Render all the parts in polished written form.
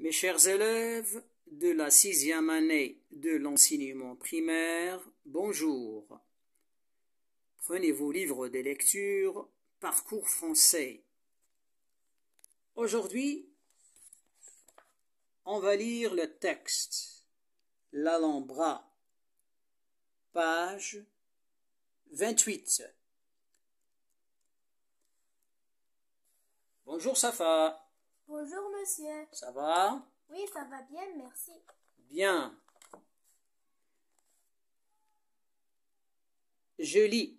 Mes chers élèves de la 6e année de l'enseignement primaire, bonjour. Prenez vos livres de lecture, parcours français. Aujourd'hui, on va lire le texte, l'Alhambra, page 28. Bonjour Safa. Bonjour monsieur. Ça va? Oui, ça va bien, merci. Bien. Je lis.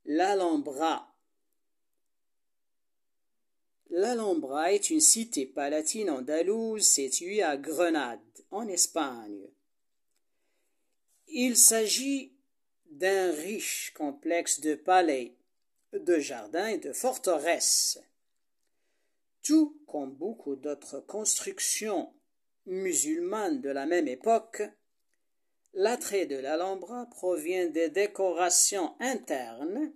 L'Alhambra. L'Alhambra est une cité palatine andalouse située à Grenade, en Espagne. Il s'agit d'un riche complexe de palais, de jardins et de forteresses. Tout comme beaucoup d'autres constructions musulmanes de la même époque, l'attrait de l'Alhambra provient des décorations internes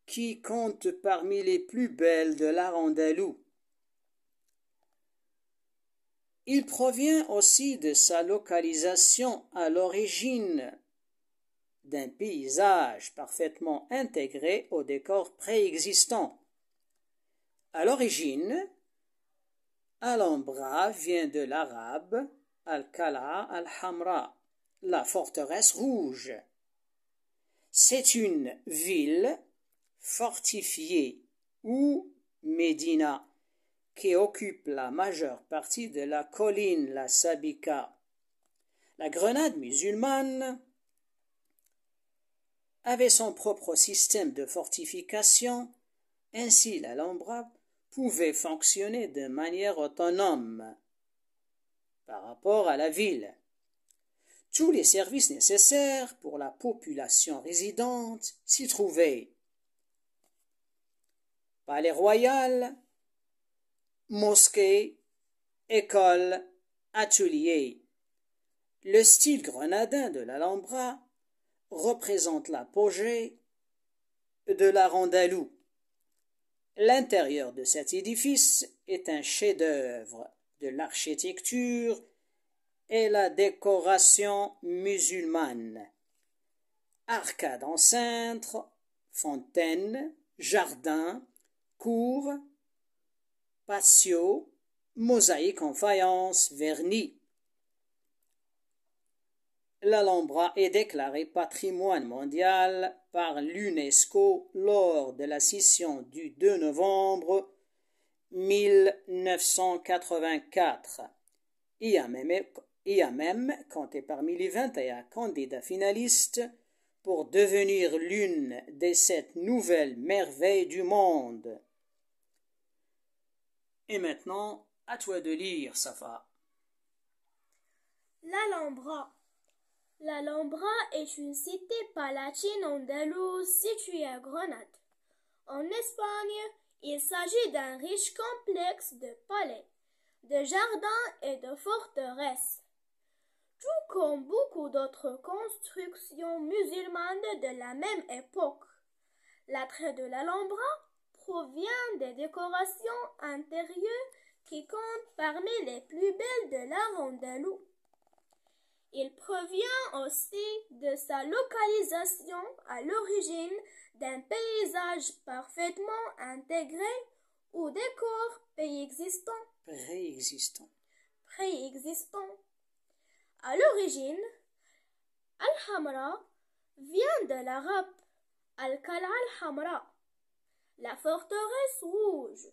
qui comptent parmi les plus belles de l'art andalou. Il provient aussi de sa localisation à l'origine d'un paysage parfaitement intégré au décor préexistant. À l'origine, Alhambra vient de l'arabe Al-Qala al-Hamra, la forteresse rouge. C'est une ville fortifiée ou médina qui occupe la majeure partie de la colline, la Sabika. La Grenade musulmane avait son propre système de fortification, ainsi l'Alhambra pouvait fonctionner de manière autonome par rapport à la ville. Tous les services nécessaires pour la population résidente s'y trouvaient. Palais royal, mosquée, école, atelier. Le style grenadin de l'Alhambra représente l'apogée de l'art andalou. L'intérieur de cet édifice est un chef-d'œuvre de l'architecture et la décoration musulmane. Arcades en cintre, fontaines, jardins, cours, patio, mosaïques en faïence, vernis. L'Alhambra est déclarée patrimoine mondial par l'UNESCO lors de la session du 2 novembre 1984. Il y a même compté parmi les 21 candidats finalistes pour devenir l'une des 7 nouvelles merveilles du monde. Et maintenant, à toi de lire, Safa. L'Alhambra. L'Alhambra est une cité palatine andalouse située à Grenade. En Espagne, il s'agit d'un riche complexe de palais, de jardins et de forteresses. Tout comme beaucoup d'autres constructions musulmanes de la même époque, l'attrait de l'Alhambra provient des décorations intérieures qui comptent parmi les plus belles de l'art andalou. Il provient aussi de sa localisation à l'origine d'un paysage parfaitement intégré au décor préexistant. À l'origine, Al-Hamra vient de l'arabe Al-Qala al-Hamra, la forteresse rouge.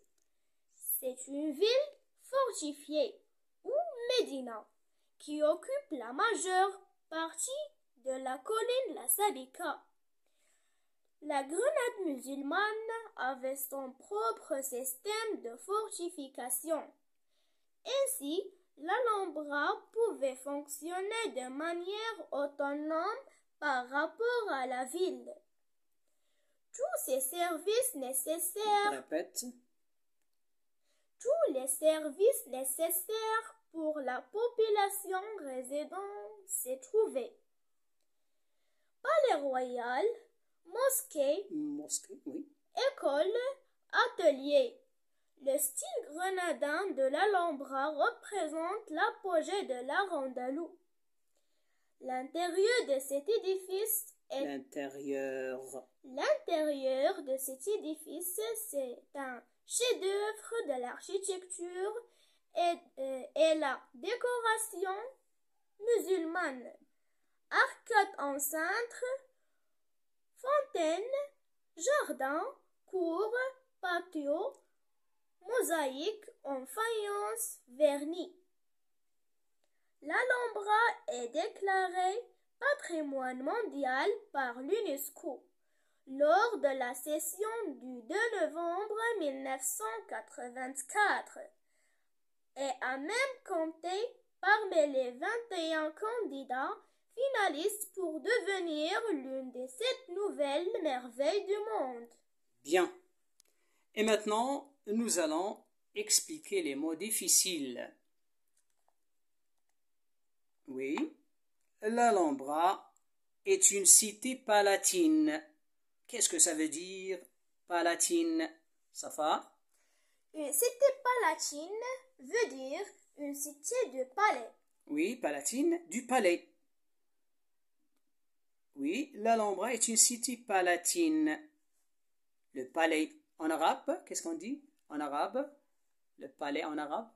C'est une ville fortifiée ou médina qui occupe la majeure partie de la colline la Sabika. La Grenade musulmane avait son propre système de fortification. Ainsi, l'Alhambra pouvait fonctionner de manière autonome par rapport à la ville. Tous ces services nécessaires. Répète. Tous les services nécessaires pour la population résidente s'y trouvaient. Palais royal, mosquée, oui. école, atelier. Le style grenadin de l'Alhambra représente l'apogée de l'art andalou. L'intérieur de cet édifice c'est un chef-d'œuvre de l'architecture et la décoration musulmane. Arcades en cintre, fontaines, jardins, cours, patio, mosaïques en faïence vernie. L'Alhambra est déclarée patrimoine mondial par l'UNESCO lors de la session du 2 novembre 1984 et a même compté parmi les 21 candidats finalistes pour devenir l'une des 7 nouvelles merveilles du monde. Bien. Et maintenant, nous allons expliquer les mots difficiles. Oui, l'Alhambra est une cité palatine. Qu'est-ce que ça veut dire, palatine, Safa? Une cité palatine veut dire une cité de palais. Oui, palatine, du palais. Oui, l'Alhambra est une cité palatine. Le palais en arabe, qu'est-ce qu'on dit en arabe? Le palais en arabe?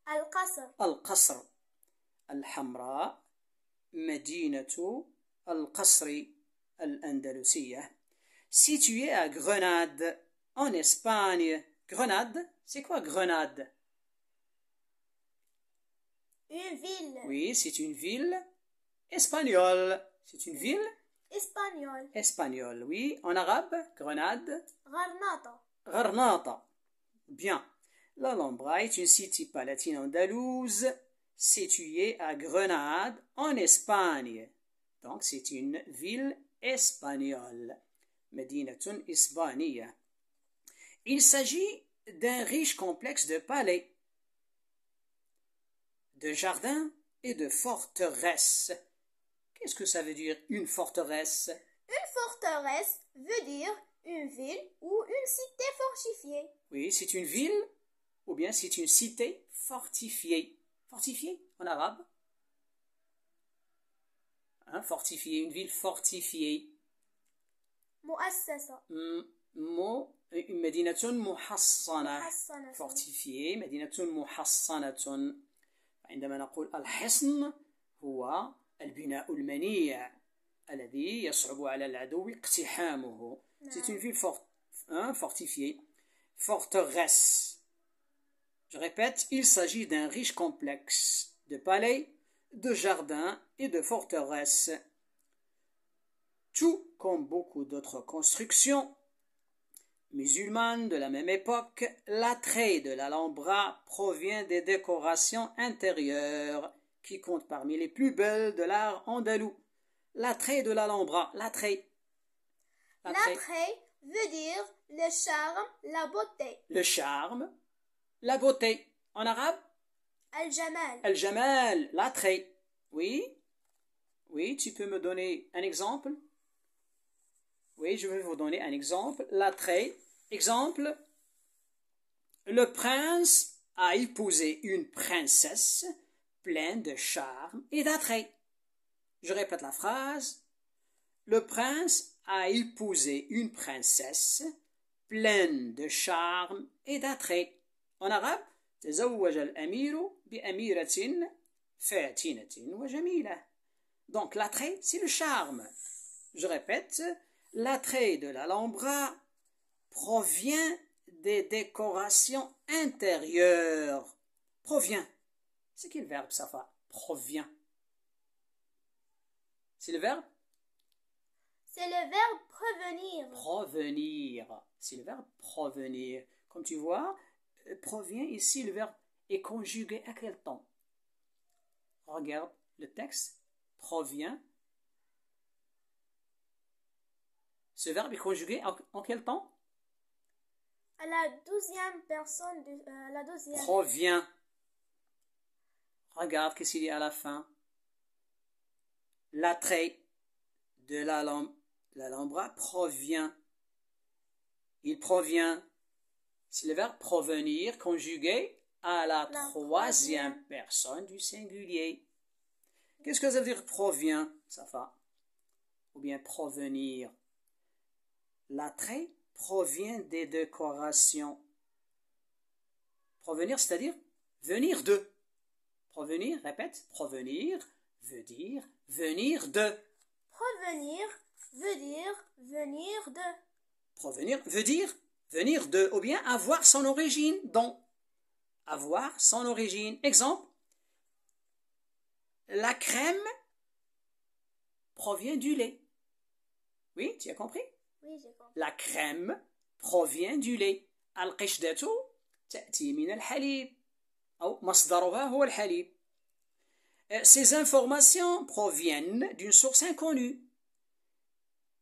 Al-Qasr. Al-Qasr. Al-Hamra, Medinatu, Al-Qasri, Al-Andalusiya. Situé à Grenade, en Espagne. Grenade, c'est quoi Grenade? Une ville. Oui, c'est une ville espagnole. C'est une ville espagnole. Espagnole, oui. En arabe, Grenade. Granada. Granada. Bien. L'Alhambra est une cité palatine andalouse située à Grenade, en Espagne. Donc, c'est une ville espagnole. Medinatun Isbaniya. Il s'agit d'un riche complexe de palais, de jardins et de forteresses. Qu'est-ce que ça veut dire, une forteresse? Une forteresse veut dire une ville ou une cité fortifiée. Oui, c'est une ville ou bien c'est une cité fortifiée. Fortifiée en arabe? Fortifiée, une ville fortifiée. مؤسسة. مدينة محصنة. fortifiée. مدينة محصنة. عندما نقول الحصن هو البناء المنيع الذي يصعب على العدو اقتحامه. C'est une ville fortifiée. Forteresse. Je répète, il s'agit d'un riche complexe de palais, de jardins et de forteresses. Tout comme beaucoup d'autres constructions musulmanes de la même époque, l'attrait de l'Alhambra provient des décorations intérieures qui comptent parmi les plus belles de l'art andalou. L'attrait de l'Alhambra, l'attrait. L'attrait veut dire le charme, la beauté. Le charme, la beauté. En arabe? Al-Jamal. Al-Jamal, l'attrait. Oui? Oui, tu peux me donner un exemple? Oui, je vais vous donner un exemple. L'attrait. Exemple. Le prince a épousé une princesse pleine de charme et d'attrait. Je répète la phrase. Le prince a épousé une princesse pleine de charme et d'attrait. En arabe, تزوج الأمير بأميرة فاتنة وجميلة. Donc l'attrait, c'est le charme. Je répète, l'attrait de l'Alhambra provient des décorations intérieures. Provient. C'est quel verbe, Safa? Provient. C'est le verbe? C'est le verbe provenir. Provenir. C'est le verbe provenir. Comme tu vois, provient ici, le verbe est conjugué à quel temps? Regarde le texte. Provient. Ce verbe est conjugué en quel temps? À la 12e personne, la 12e. Provient. Regarde qu'est-ce qu'il y a à la fin. L'attrait de l'Alhambra provient. Il provient C'est le verbe provenir conjugué à la troisième troisième personne du singulier. Qu'est-ce que ça veut dire provient, Safa? Ou bien provenir? L'attrait provient des décorations. Provenir, c'est-à-dire venir de. Provenir, répète, provenir veut dire venir de. Provenir veut dire venir de. Provenir veut dire venir de, ou bien avoir son origine dans. Avoir son origine. Exemple, la crème provient du lait. Oui, tu as compris? Oui, j'ai compris. La crème provient du lait. القشدة تأتي من الحليب أو مصدرها هو الحليب. Ces informations proviennent d'une source inconnue.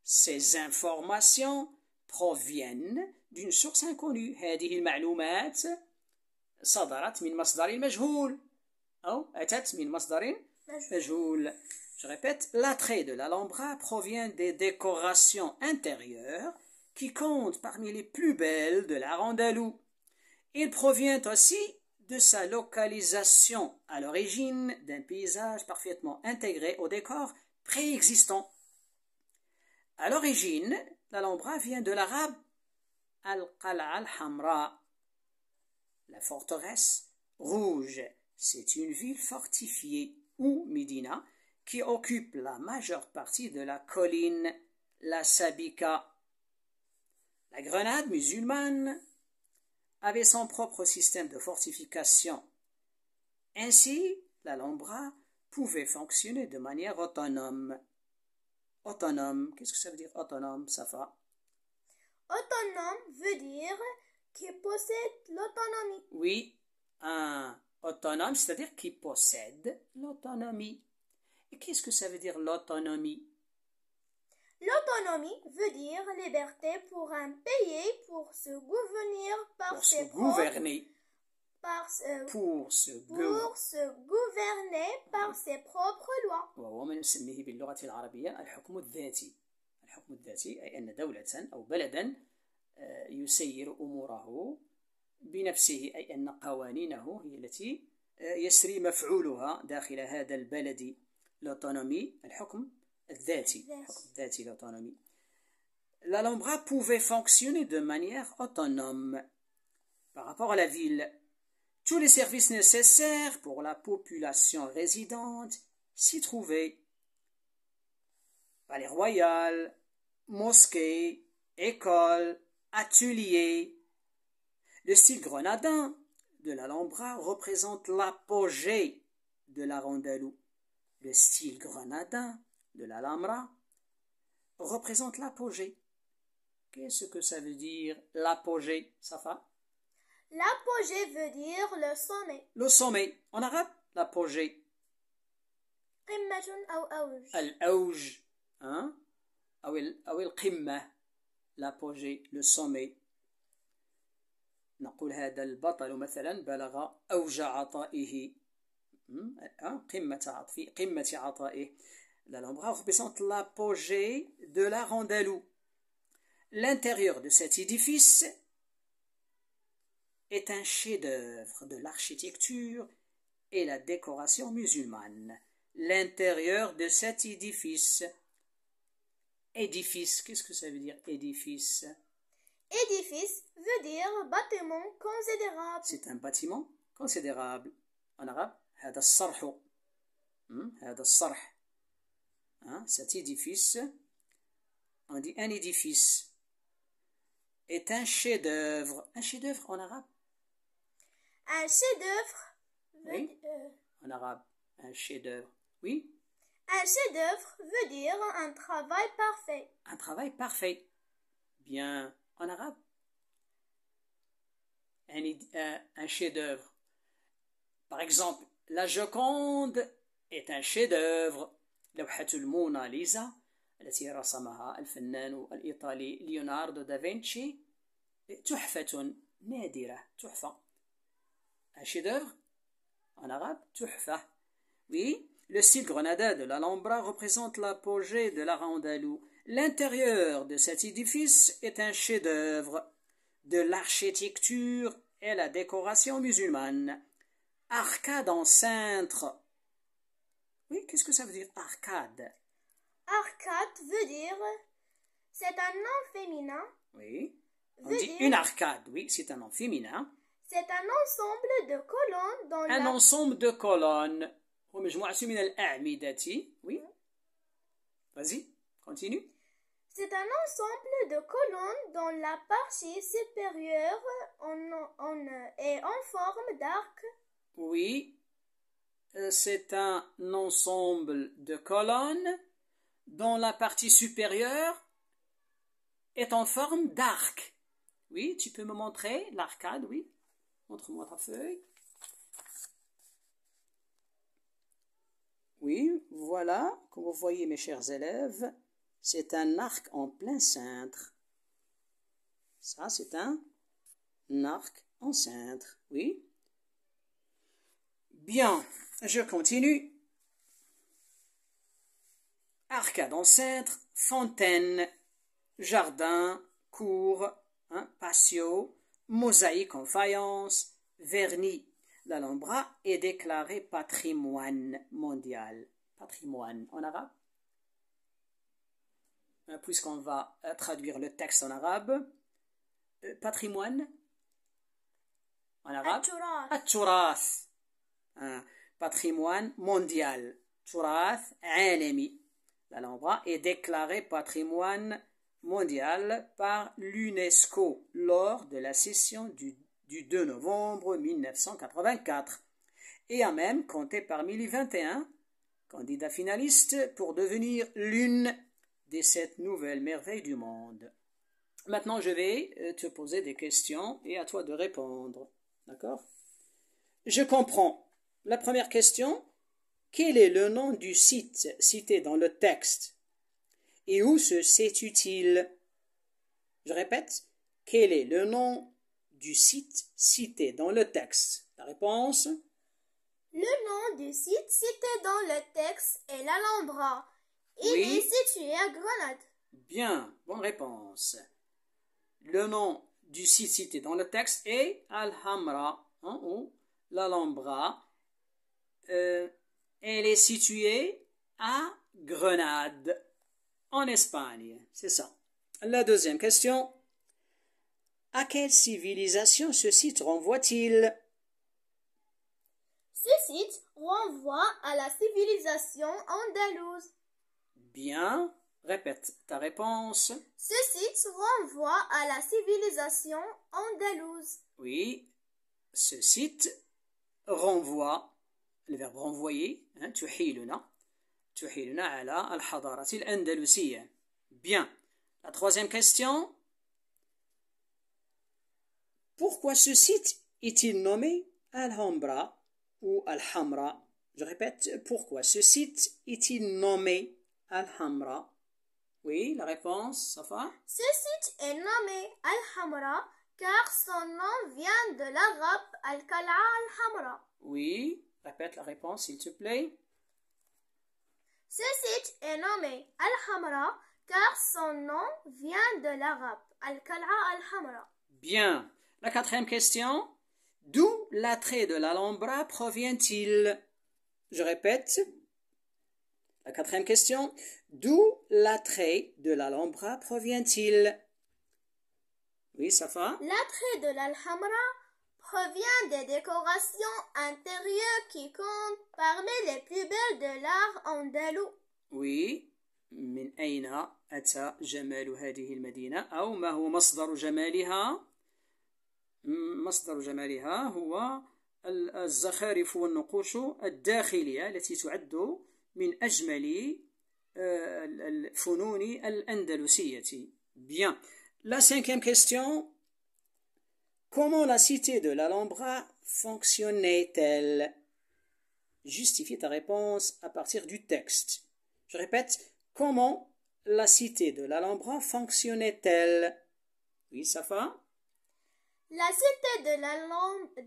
Ces informations proviennent d'une source inconnue. هذه المعلومات صدرت من مصدر مجهول أو أتت من مصدر مجهول. Je répète, l'attrait de l'Alhambra provient des décorations intérieures qui comptent parmi les plus belles de l'Arandalou. Il provient aussi de sa localisation à l'origine d'un paysage parfaitement intégré au décor préexistant. À l'origine, l'Alhambra vient de l'arabe al-Qal'a al-Hamra, la forteresse rouge. C'est une ville fortifiée ou Médina qui occupe la majeure partie de la colline, la Sabika. La Grenade musulmane avait son propre système de fortification. Ainsi, l'Alhambra pouvait fonctionner de manière autonome. Autonome, qu'est-ce que ça veut dire autonome, Safa? Autonome veut dire qui possède l'autonomie. Oui, un autonome, c'est-à-dire qui possède l'autonomie. Et qu'est-ce que ça veut dire l'autonomie? L'autonomie veut dire liberté pour un pays pour se gouverner par Pour ses se gouverner. pour se gouverner par ses propres lois. وهو ما نسميه باللغة العربية الحكم الذاتي. الحكم الذاتي أي أن دولة أو بلدا يسير أموره بنفسه، أي أن قوانينه هي التي يسري مفعولها داخل هذا البلد. L'autonomie, الحكم الذاتي. الحكم الذاتي, l'autonomie. L'Alhambra pouvait fonctionner de manière autonome par rapport à la ville. Tous les services nécessaires pour la population résidente s'y trouvaient. Palais royal, mosquées, écoles, ateliers. Le style grenadin de l'Alhambra représente l'apogée de l'Arandalou. Le style grenadin de l'Alhambra représente l'apogée. Qu'est-ce que ça veut dire l'apogée, Safa? L'apogée veut dire le sommet. Le sommet. En arabe, l'apogée. قمة أو أوج. الأوج. أو القمة. L'apogée, le sommet. نقول هذا البطل مثلا بلغ أوج عطائه. قمة عطائه. L'Alhambra représente l'apogée de l'Arandalou. L'intérieur de cet édifice est un chef-d'œuvre de l'architecture et la décoration musulmane. L'intérieur de cet édifice. Édifice, qu'est-ce que ça veut dire édifice? Édifice veut dire bâtiment considérable. C'est un bâtiment considérable. En arabe, هذا الصرح. هذا الصرح. Cet édifice, on dit un édifice, est un chef-d'œuvre. Un chef-d'œuvre en arabe? Un chef-d'œuvre Oui. En arabe, un chef-d'œuvre. Oui. Un chef-d'œuvre veut dire un travail parfait. Un travail parfait. Bien, en arabe, un chef-d'œuvre. Par exemple, la Joconde est un chef-d'œuvre. لوحة الموناليزا التي رسمها الفنان الإيطالي ليوناردو دافنشي تحفة نادرة. تحفة. Un chef-d'œuvre en arabe, تحفة. Oui, le style grenadin de l'Alhambra représente l'apogée de l'Arandalou. L'intérieur de cet édifice est un chef-d'œuvre de l'architecture et la décoration musulmane. Arcade en cintre. Oui, qu'est-ce que ça veut dire, arcade? Arcade veut dire, c'est un nom féminin. Oui, on dit une arcade, oui, c'est un nom féminin. C'est un ensemble de colonnes dans un ensemble de colonnes. Oui, vas-y, continue. C'est un ensemble de colonnes dont la partie supérieure est en forme d'arc. Oui, c'est un ensemble de colonnes dont la partie supérieure est en forme d'arc. Oui, tu peux me montrer l'arcade, oui. Montre-moi ta feuille. Oui, voilà, comme vous voyez mes chers élèves, c'est un arc en plein cintre. Ça, c'est un arc en cintre, oui. Bien, je continue. Arcade en cintre, fontaine, jardin, cour, patio, mosaïque en faïence, vernis. L'Alhambra est déclaré patrimoine mondial. Patrimoine en arabe. Puisqu'on va traduire le texte en arabe. Patrimoine en arabe. At-turath. Patrimoine mondial. Turath alami. L'Alhambra est déclaré patrimoine mondial par l'UNESCO lors de la session du 2 novembre 1984 et a même compté parmi les 21 candidats finalistes pour devenir l'une des 7 nouvelles merveilles du monde. Maintenant, je vais te poser des questions et à toi de répondre. D'accord? Je comprends. La première question, quel est le nom du site cité dans le texte? Et où se situe-t-il? Je répète, quel est le nom du site cité dans le texte? La réponse? Le nom du site cité dans le texte est l'Alhambra. Il est situé à Grenade. Bien, bonne réponse. Le nom du site cité dans le texte est Al-Hamra, ou l'Alhambra. Elle est située à Grenade, en Espagne. C'est ça. La deuxième question. À quelle civilisation ce site renvoie-t-il? Ce site renvoie à la civilisation andalouse. Bien. Répète ta réponse. Ce site renvoie à la civilisation andalouse. Oui. Ce site renvoie, le verbe renvoyer, tuhiluna ala al-hadarati al-andalusiyya. Bien. La troisième question. Pourquoi ce site est-il nommé Alhambra ou Al-Hamra? Je répète, pourquoi ce site est-il nommé Al-Hamra? Oui, la réponse, Safa? Ce site est nommé Al-Hamra car son nom vient de l'arabe Al-Qal'a Al-Hamra. Oui, répète la réponse s'il te plaît. Ce site est nommé Al-Hamra car son nom vient de l'arabe Al-Qal'a Al-Hamra. Bien. La quatrième question. D'où l'attrait de l'Alhambra provient-il? Je répète. La quatrième question. D'où l'attrait de l'Alhambra provient-il? Oui, Safa? L'attrait de l'Alhambra provient des décorations intérieures qui comptent parmi les plus belles de l'art andalou. Oui. من أين أتى جمال هذه المدينة أو ما هو مصدر جمالها؟ مصدر جمالها هو الزخارف والنقوش الداخلية التي تعد من أجمل الفنون الأندلسية. Bien. La cinquième question. Comment la cité de l'Alhambra fonctionnait-elle? Justifie ta réponse à partir du texte. Je répète, comment la cité de l'Alhambra fonctionnait-elle? Oui, Safa? La cité de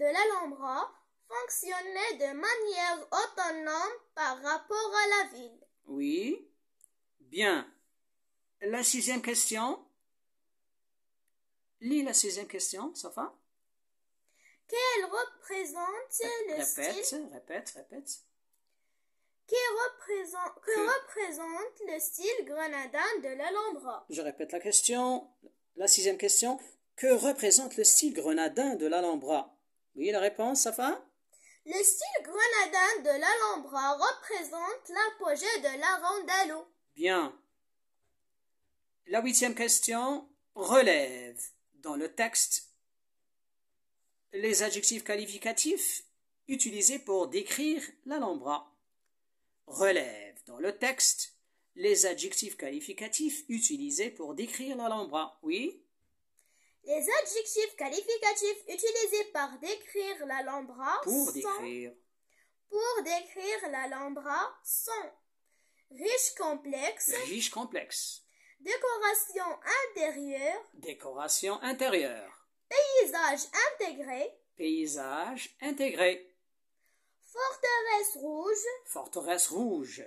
l'Alhambra fonctionnait de manière autonome par rapport à la ville. Oui. Bien. La sixième question. Lis la 6e question, Safa. Quel représente le style? Répète. Que représente le style grenadin de l'Alhambra? Je répète la question. La 6e question. Que représente le style grenadin de l'Alhambra? Oui, la réponse, Safa? Le style grenadin de l'Alhambra représente l'apogée de l'art andalou. Bien. La 8e question relève dans le texte les adjectifs qualificatifs utilisés pour décrire l'Alhambra. Relève dans le texte les adjectifs qualificatifs utilisés pour décrire l'Alhambra. Oui? Les adjectifs qualificatifs utilisés pour décrire l'Alhambra sont riche complexe, décoration intérieure, paysage intégré, forteresse rouge,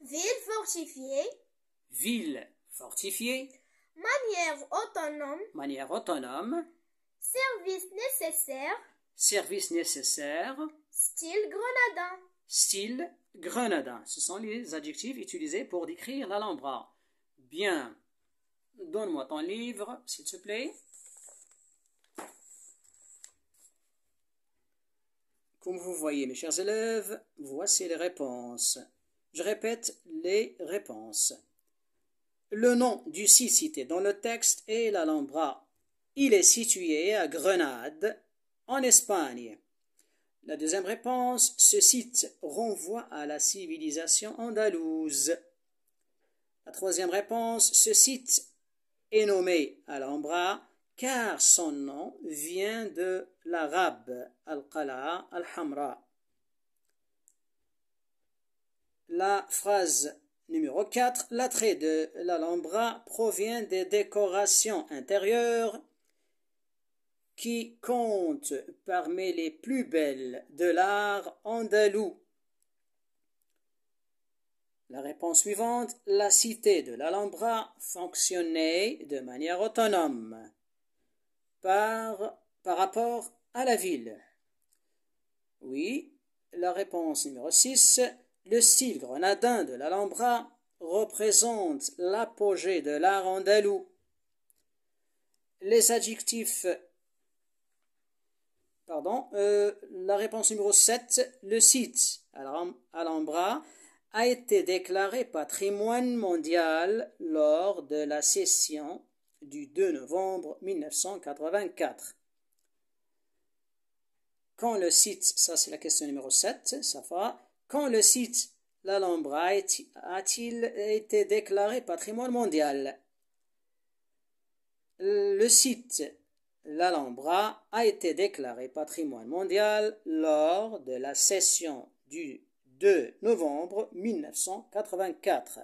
ville fortifiée, manière autonome, service nécessaire, style grenadin. Ce sont les adjectifs utilisés pour décrire l'Alhambra. Bien. Donne-moi ton livre, s'il te plaît. Comme vous voyez, mes chers élèves, voici les réponses. Je répète les réponses. Le nom du site cité dans le texte est l'Alhambra. Il est situé à Grenade, en Espagne. La deuxième réponse, ce site renvoie à la civilisation andalouse. La troisième réponse, ce site est nommé Alhambra car son nom vient de l'arabe Al-Qala Al-Hamra. La phrase numéro 4, l'attrait de l'Alhambra provient des décorations intérieures qui comptent parmi les plus belles de l'art andalou. La réponse suivante, la cité de l'Alhambra fonctionnait de manière autonome par rapport à la ville. Oui, la réponse numéro 6, le style grenadin de l'Alhambra représente l'apogée de l'art andalou. Les adjectifs la réponse numéro 7, le site Alhambra a été déclaré patrimoine mondial lors de la session du 2 novembre 1984. Quand le site, ça c'est la question numéro 7, Safa, quand le site l'Alhambra a-t-il été déclaré patrimoine mondial? Le site l'Alhambra a été déclaré patrimoine mondial lors de la session du 2 novembre 1984.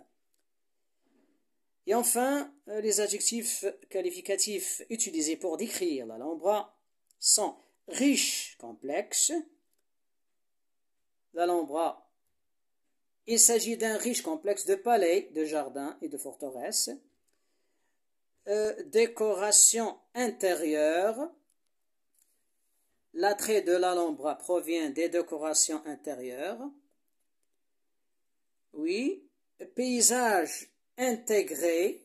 Et enfin, les adjectifs qualificatifs utilisés pour décrire l'Alhambra sont riche, complexe. L'Alhambra, il s'agit d'un riche complexe de palais, de jardins et de forteresses. Décoration intérieure. L'attrait de l'Alhambra provient des décorations intérieures. Oui, paysage intégré.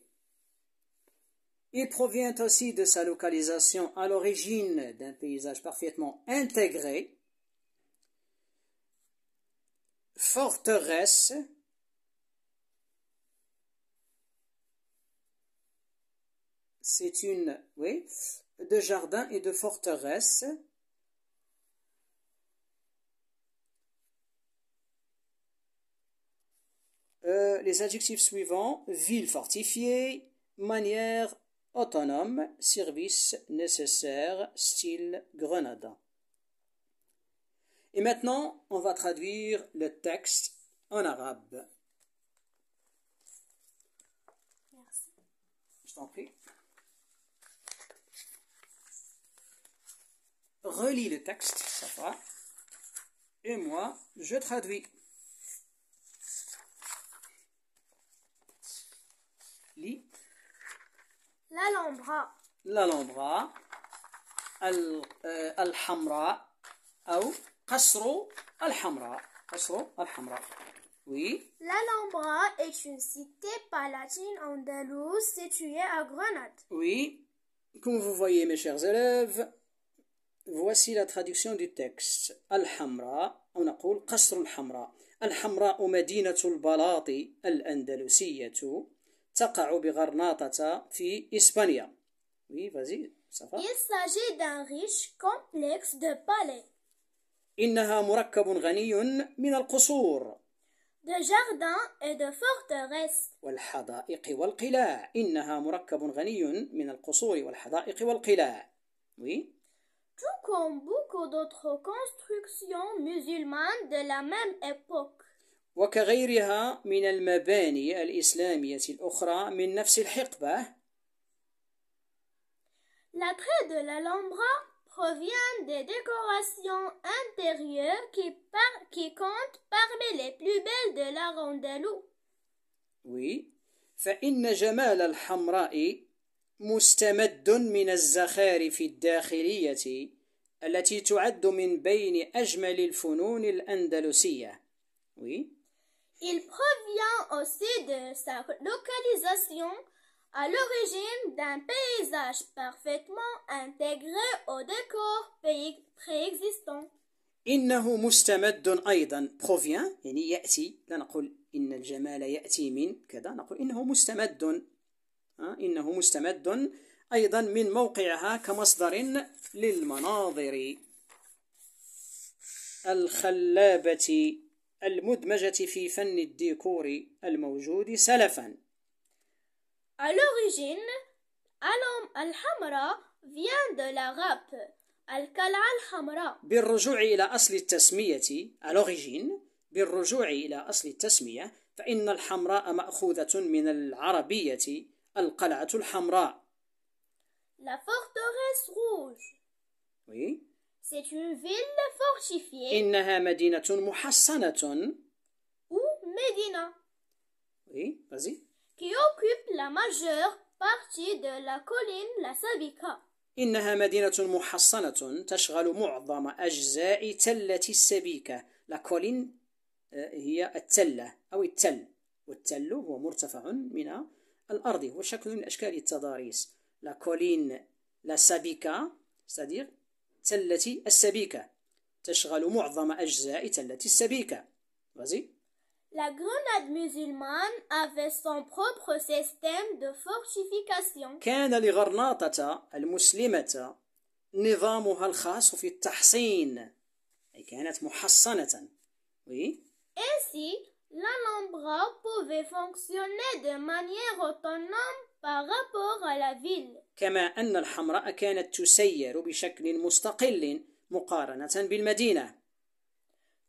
Il provient aussi de sa localisation à l'origine d'un paysage parfaitement intégré. Forteresse. C'est une, de jardin et de forteresse. Les adjectifs suivants, ville fortifiée, manière autonome, service nécessaire, style grenadin. Et maintenant, on va traduire le texte en arabe. Merci. Je t'en prie. Relis le texte, ça va. Et moi, je traduis. Lis. L'Alhambra. l'Alhambra الحمراء أو قصر الحمراء. قصر الحمراء. Oui. L'Alhambra est une cité palatine andalouse située à Grenade. Oui. Comme vous voyez, mes chers élèves, voici la traduction du texte. الحمراء أو نقول قصر الحمراء. الحمراء مدينة البلاط الأندلسية تقع بغرناطة في إسبانيا. Oui, vas-y, ça va. Il s'agit d'un riche complexe de palais, إنها مركب غني من القصور de jardins et de forteresses. والحدائق والقلاع. إنها مركب غني من القصور والحدائق والقلاع. Oui. Tout comme beaucoup d'autres constructions musulmanes de la même époque. وكغيرها من المباني الإسلامية الأخرى من نفس الحقبة. L'attrait de l'Alhambra provient des décorations intérieures qui comptent parmi les plus belles de l'art andalou. Oui. فإن جمال الحمراء مستمد من الزخارف الداخلية التي تعد من بين أجمل الفنون الأندلسية. Oui. Il provient aussi de sa localisation, à l'origine d'un paysage parfaitement intégré au décor préexistant. إنه مستمد أيضا provient يعني يأتي. لا نقول إن الجمال يأتي من كذا، نقول إنه مستمد. إنه مستمد أيضا من موقعها كمصدر للمناظر الخلابة المدمجة في فن الديكور الموجود سلفا. À l'origine, Al-Hamra vient de l'arabe Al-Qal'a al-Hamra. بالرجوع إلى أصل التسمية à l'origine، بالرجوع إلى أصل التسمية فإن الحمراء مأخوذة من العربية القلعة الحمراء. La forteresse rouge. Oui. C'est une ville fortifiée. إنها مدينة محصنة. Ou Médina. Oui, vas-y. Qui occupe la majeure partie de la colline La Sabika. إنها مدينة محصنة تشغل معظم أجزاء تلة السبيكة. La colline هي التلة أو التل، والتل هو مرتفع من الأرض، هو شكل من أشكال التضاريس. La colline La Sabika c'est-à-dire تلة السبيكة تشغل معظم أجزاء تلة السبيكة. Vas-y. La Grenade musulmane avait son propre système de fortification. كان لغرناطة المسلمة نظامها الخاص في التحصين، أي كانت محصنة. Oui. Ainsi, l'Alhambra pouvait fonctionner de manière autonome par rapport à la ville. كما أن الحمراء كانت تسير بشكل مستقل مقارنة بالمدينة.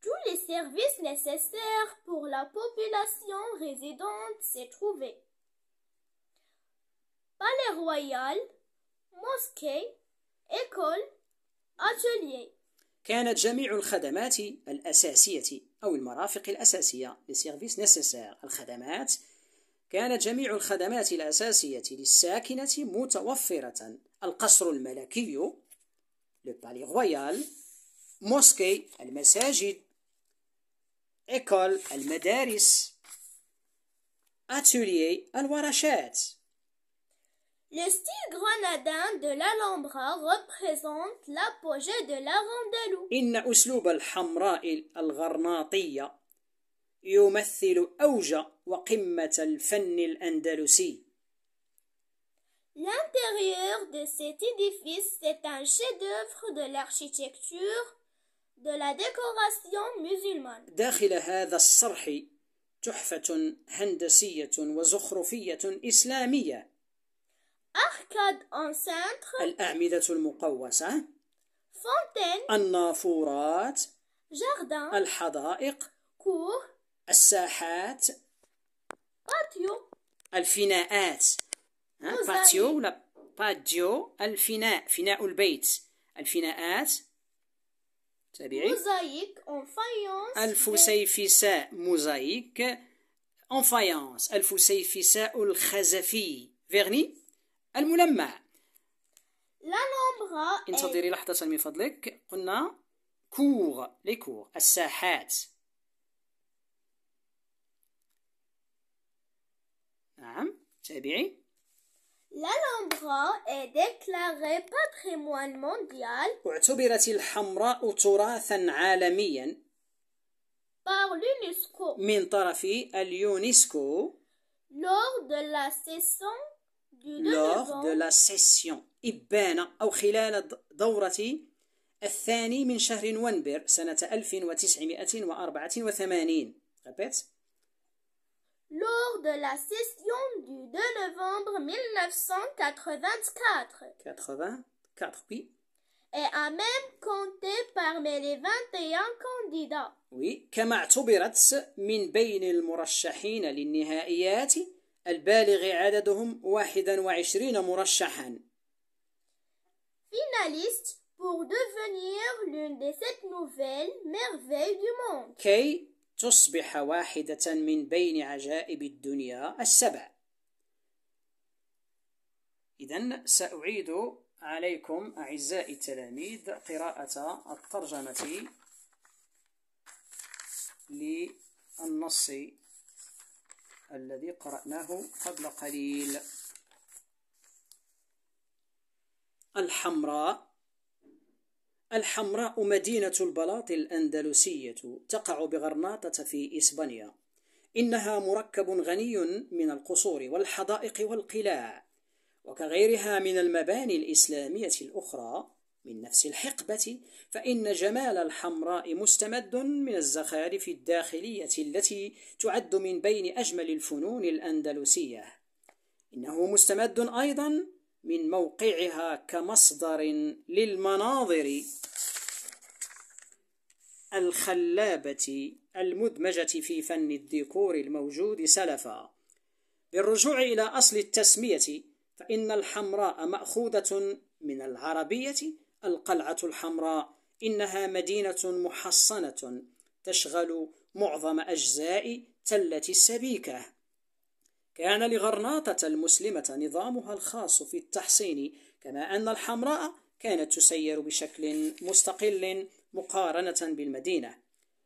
Tous les services nécessaires pour la population résidente s'y trouvaient. Palais royal, mosquée, école, atelier. كانت جميع الخدمات الأساسية أو المرافق الأساسية les services nécessaires. الخدمات كانت جميع الخدمات الأساسية للساكنة متوفرة. القصر الملكي le palais royal، موسكي المساجد، إيكول المدارس، atelier الورشات. Le style grenadin de l'Alhambra représente l'apogée de l'art andalou. إن أسلوب الحمراء الغرناطية يمثل أوج وقمة الفن الأندلسي. L'intérieur de cet édifice est un chef-d'œuvre de l'architecture, de la décoration musulmane. داخل هذا الصرح تحفة هندسية وزخرفية إسلامية. Arcade en cintre, الأعمدة المقوسة، fontaine, النافورات، jardin, الحدائق، cour, الساحات، patio, الفناءات. باتيو لا باتيو الفناء، فناء البيت، الفناءات. تابعي. mosaïque en faïence, الفسيفساء موزايك en faïence، الفسيفساء الخزفي فيرني الملمع. L'Alhambra انتظري لحظة من فضلك. قلنا كور، لي كور، الساحات. نعم، تابعي. L'Alhambra est déclarée patrimoine mondial اعتبرت الحمراء تراثا عالميا par l'UNESCO من طرف اليونسكو lors de la session du 2 lors de novembre la session إبان أو خلال دورة الثاني من شهر نوفمبر سنة 1984. répète. lors de la session du 2 novembre 1984 84, oui. et a même compté parmi les 21 candidats. Oui, كما اعتبرت من بين المرشحين للنهائيات البالغ عددهم 21 مرشحا. finalistes pour devenir l'une des 7 nouvelles merveilles du monde. كي تصبح واحدة من بين عجائب الدنيا السبع. إذن سأعيد عليكم أعزائي التلاميذ قراءة الترجمة للنص الذي قرأناه قبل قليل. الحمراء مدينة البلاط الأندلسية تقع بغرناطة في إسبانيا. إنها مركب غني من القصور والحدائق والقلاع، وكغيرها من المباني الإسلامية الأخرى من نفس الحقبة، فإن جمال الحمراء مستمد من الزخارف الداخلية التي تعد من بين أجمل الفنون الأندلسية. إنه مستمد أيضا من موقعها كمصدر للمناظر الخلابة المدمجة في فن الديكور الموجود سلفا. بالرجوع إلى أصل التسمية، فإن الحمراء مأخوذة من العربية القلعة الحمراء. إنها مدينة محصنة تشغل معظم أجزاء تلة السبيكة. كان لغرناطة المسلمة نظامها الخاص في التحصين، كما أن الحمراء كانت تسير بشكل مستقل مقارنة بالمدينة.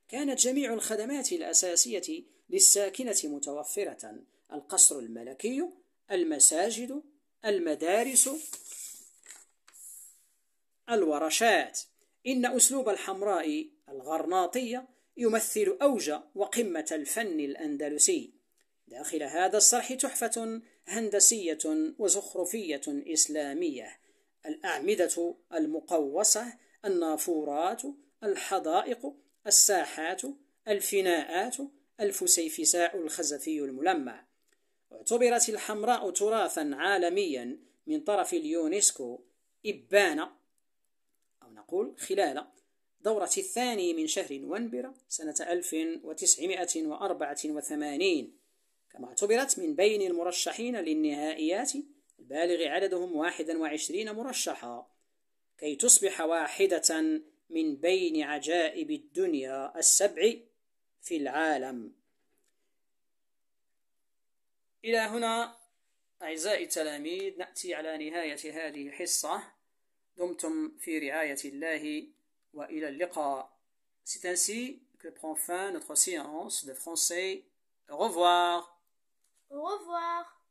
كانت جميع الخدمات الأساسية للساكنة متوفرة: القصر الملكي، المساجد، المدارس، الورشات. إن أسلوب الحمراء الغرناطية يمثل أوج وقمة الفن الأندلسي. داخل هذا الصرح تحفة هندسية وزخرفية إسلامية: الأعمدة المقوسة، النافورات، الحدائق، الساحات، الفناءات، الفسيفساء الخزفي الملمع. اعتبرت الحمراء تراثا عالميا من طرف اليونسكو إبان أو نقول خلال دورة الثاني من شهر نوفمبر سنة 1984، كما اعتبرت من بين المرشحين للنهائيات البالغ عددهم 21 مرشحا، كي تصبح واحدة من بين عجائب الدنيا السبع في العالم. إلى هنا أعزائي التلاميذ نأتي على نهاية هذه الحصة. دمتم في رعاية الله وإلى اللقاء. C'est ainsi que prend fin notre séance de français. Au revoir. Au revoir.